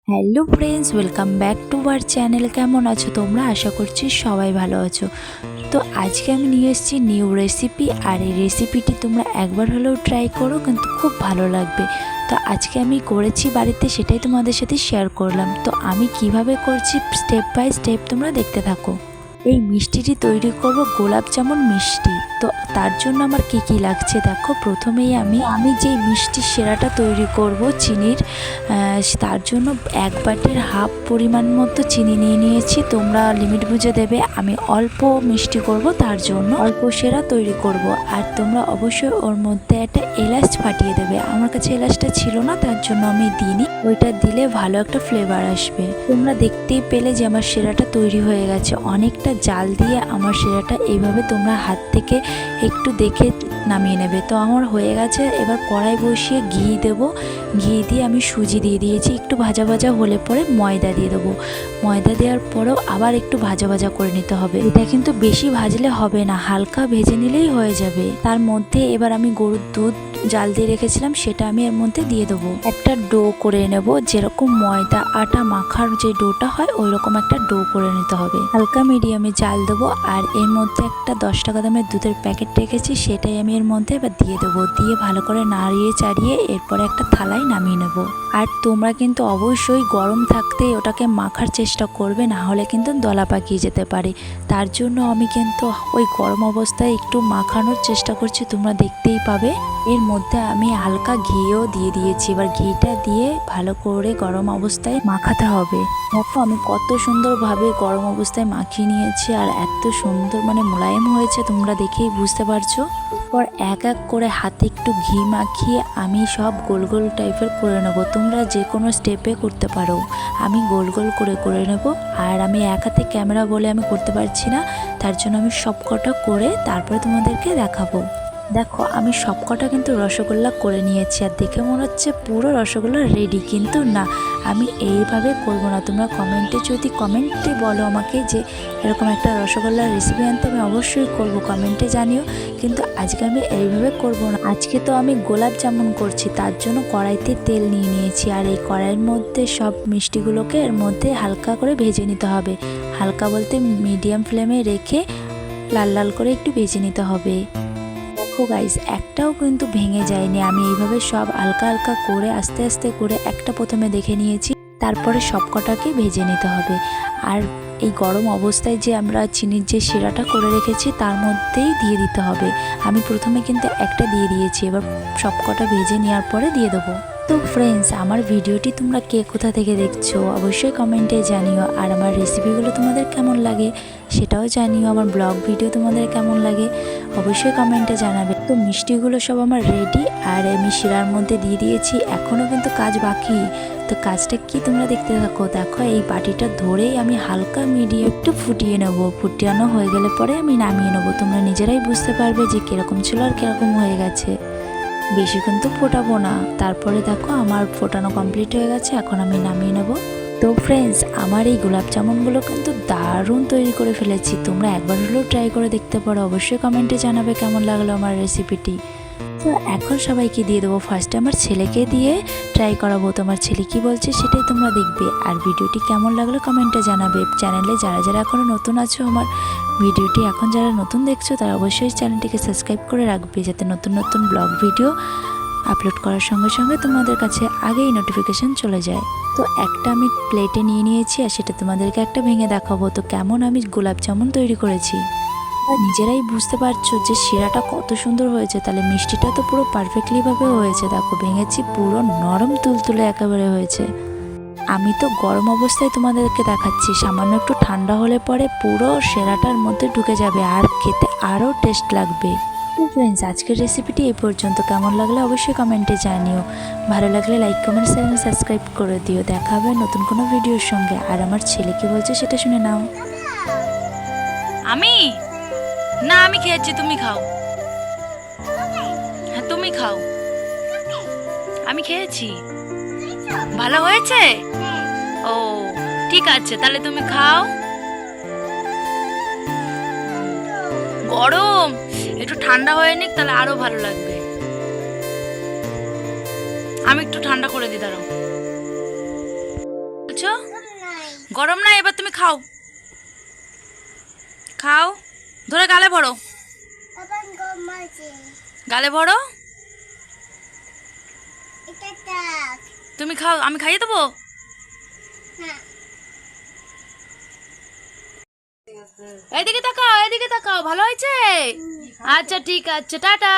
Hello friends, welcome back to our channel. কেমন আছো তোমরা? আশা করছি সবাই ভালো আছো। তো আজকে আমি নিয়ে এসেছি নিউ রেসিপি, আর এই রেসিপিটি তোমরা একবার হলেও ট্রাই করো, কিন্তু খুব ভালো লাগবে। তো আজকে আমি করেছি বাড়িতে, সেটাই তোমাদের সাথে শেয়ার করলাম। তো আমি কিভাবে করছি স্টেপ বাই স্টেপ তোমরা দেখতে থাকো। এই মিষ্টিটি তৈরি করব গোলাপ জামুন মিষ্টি। তো তার জন্য আমার কি কি লাগছে দেখো। প্রথমেই আমি যেই মিষ্টির সেরাটা তৈরি করব চিনির, তার জন্য এক বাটির হাফ পরিমাণ মতো চিনি নিয়ে নিয়েছি। তোমরা লিমিট বুঝে দেবে। আমি অল্প মিষ্টি করব, তার জন্য অল্প সেরা তৈরি করব। আর তোমরা অবশ্যই ওর মধ্যে একটা এলাচ ফাটিয়ে দেবে। আমার কাছে এলাচটা ছিল না, তার জন্য আমি দিইনি। ওইটা দিলে ভালো একটা ফ্লেভার আসবে। তোমরা দেখতেই পেলে যে আমার সেরাটা তৈরি হয়ে গেছে। অনেকটা জাল দিয়ে আমার সেরাটা এইভাবে তোমরা হাত থেকে একটু দেখে নামিয়ে নেবে। তো আমার হয়ে গেছে। এবার কড়াই বসিয়ে ঘি দেব। ঘি দিয়ে আমি সুজি দিয়ে দিয়েছি। একটু ভাজা ভাজা হলে পরে ময়দা দিয়ে দেবো। ময়দা দেওয়ার পরেও আবার একটু ভাজা ভাজা করে নিতে হবে। এটা কিন্তু বেশি ভাজলে হবে না, হালকা ভেজে নিলেই হয়ে যাবে। তার মধ্যে এবার আমি গরুর দুধ জাল দিয়ে রেখেছিলাম, সেটা আমি এর মধ্যে দিয়ে দেবো। একটা ডো করে নেব, যেরকম ময়দা আটা মাখার যে ডোটা হয় ওই রকম একটা ডো করে নিতে হবে। হালকা মিডিয়ামে জাল দেবো। আর এর মধ্যে একটা 10 টাকা দামের দুধের প্যাকেট রেখেছি, সেটাই আমি এর মধ্যে এবার দিয়ে দেবো। দিয়ে ভালো করে নাড়িয়ে চাড়িয়ে এরপরে একটা থালায় নামিয়ে নেব। আর তোমরা কিন্তু অবশ্যই গরম থাকতেই ওটাকে মাখার চেষ্টা করবে, না হলে কিন্তু দলা পাকিয়ে যেতে পারে। তার জন্য আমি কিন্তু ওই গরম অবস্থায় একটু মাখানোর চেষ্টা করছি, তোমরা দেখতেই পাবে। এর মধ্যে আমি হালকা ঘিও দিয়ে দিয়েছি। এবার ঘিটা দিয়ে ভালো করে গরম অবস্থায় মাখাতে হবে। দেখো আমি কত সুন্দরভাবে গরম অবস্থায় মাখিয়ে নিয়েছি, আর এত সুন্দর মোলায়েম হয়েছে, তোমরা দেখেই বুঝতে পারছো। এরপর এক এক করে হাতে একটু ঘি মাখিয়ে আমি সব গোল গোল টাইপের করে নেবো। তোমরা যে কোনো স্টেপে করতে পারো, আমি গোল গোল করে নেব। আর আমি এক হাতে ক্যামেরা বলে আমি করতে পারছি না, তার জন্য আমি সবকটা করে তারপরে তোমাদেরকে দেখাবো। দেখো আমি সবকটা কিন্তু রসগোল্লা করে নিয়েছি, আর দেখে মনে হচ্ছে পুরো রসগোল্লা রেডি, কিন্তু না, আমি এইভাবে করব না। তোমরা কমেন্টে বলো আমাকে যে এরকম একটা রসগোল্লার রেসিপি আনতে, আমি অবশ্যই করব, কমেন্টে জানিও। কিন্তু আজকে আমি এইভাবে করব না। আজকে তো আমি গোলাপ জামুন করছি, তার জন্য কড়াইতে তেল নিয়ে নিয়েছি। আর এই কড়াইয়ের মধ্যে সব মিষ্টিগুলোকে এর মধ্যে হালকা করে ভেজে নিতে হবে। হালকা বলতে মিডিয়াম ফ্লেমে রেখে লাল লাল করে একটু ভেজে নিতে হবে। দেখো গাইস, একটাও কিন্তু ভেঙে যায়নি। আমি এইভাবে সব হালকা হালকা করে আস্তে আস্তে করে একটা প্রথমে দেখে নিয়েছি, তারপরে সবকটাকে ভেজে নিতে হবে। আর এই গরম অবস্থায় যে আমরা চিনির যে শিরাটা করে রেখেছি তার মধ্যেই দিয়ে দিতে হবে। আমি প্রথমে কিন্তু একটা দিয়ে দিয়েছি, এবার সবকটা ভেজে নেওয়ার পরে দিয়ে দেবো। তো ফ্রেন্ডস, আমার ভিডিওটি তোমরা কে কোথা থেকে দেখছো অবশ্যই কমেন্টে জানিও। আর আমার রেসিপিগুলো তোমাদের কেমন লাগে সেটাও জানিও। আমার ব্লগ ভিডিও তোমাদের কেমন লাগে অবশ্যই কমেন্টে জানাবে। তো মিষ্টিগুলো সব আমার রেডি, আর আমি শিরার মধ্যে দিয়ে দিয়েছি। এখনও কিন্তু কাজ বাকি। তো কাজটা কি তোমরা দেখতে থাকো। দেখো এই বাটিটা ধরেই আমি হালকা মিডিয়াম একটু ফুটিয়ে নেবো। ফুটিয়ানো হয়ে গেলে পরে আমি নামিয়ে নেবো। তোমরা নিজেরাই বুঝতে পারবে যে কীরকম ছিল আর কীরকম হয়ে গেছে। বেশি কিন্তু ফোটাবো না। তারপরে দেখো আমার ফোটানো কমপ্লিট হয়ে গেছে, এখন আমি নামিয়ে নেব। তো ফ্রেন্ডস, আমার এই গোলাপ জামুনগুলো কিন্তু দারুণ তৈরি করে ফেলেছি। তোমরা একবার হলেও ট্রাই করে দেখতে পারো। অবশ্যই কমেন্টে জানাবে কেমন লাগলো আমার রেসিপিটি। তো এখন সবাইকে দিয়ে দেবো। ফার্স্টে আমার ছেলেকে দিয়ে ট্রাই করাবো। তোমার ছেলে কি বলছে সেটাই তোমরা দেখবে। আর ভিডিওটি কেমন লাগলো কমেন্টে জানাবে। চ্যানেলে যারা যারা এখনও নতুন আছো, আমার ভিডিওটি এখন যারা নতুন দেখছো তারা অবশ্যই চ্যানেলটিকে সাবস্ক্রাইব করে রাখবে, যাতে নতুন নতুন ব্লগ ভিডিও আপলোড করার সঙ্গে সঙ্গে তোমাদের কাছে আগেই নোটিফিকেশান চলে যায়। তো একটা আমি প্লেটে নিয়ে নিয়েছি, আর সেটা তোমাদেরকে একটা ভেঙে দেখাবো তো কেমন আমি গোলাপ জামুন তৈরি করেছি। নিজেরাই বুঝতে পারছো যে শিরাটা কত সুন্দর হয়েছে, তাহলে মিষ্টিটা তো পুরো পারফেক্টলিভাবে হয়েছে। দেখো ভেঙেছি, পুরো নরম তুলতুলে একেবারে হয়েছে। আমি তো গরম অবস্থায় তোমাদেরকে দেখাচ্ছি, সামান্য একটু ঠান্ডা হলে পরে পুরো শিরাটার মধ্যে ঢুকে যাবে, আর খেতে আরও টেস্ট লাগবে। তো ফ্রেন্ডস, আজকের রেসিপিটি এই পর্যন্ত। কেমন লাগলে অবশ্যই কমেন্টে জানিও। ভালো লাগলে লাইক কমেন্ট চ্যানেল সাবস্ক্রাইব করে দিও। দেখা হবে নতুন কোনো ভিডিওর সঙ্গে। আর আমার ছেলে কি বলছে সেটা শুনে নাও। আমি না, আমি খেয়েছি, তুমি খাও। হ্যাঁ তুমি খাও। আমি খেয়েছি। ভালো হয়েছে? ও ঠিক আছে, তাহলে তুমি খাও। গরম, একটু ঠান্ডা হয়ে নিক, তাহলে আরো ভালো লাগবে। আমি একটু ঠান্ডা করে দিই, দাঁড়াও। বলছো? গরম না, এবার তুমি খাও, খাও, ধরে গালে ভরো, গালে ভরো। তুমি খাও, আমি খাইয়ে দেবো। এদিকে তাকাও, এদিকে তাকাও, ভালো হয়েছে? আচ্ছা ঠিক আছে, টাটা।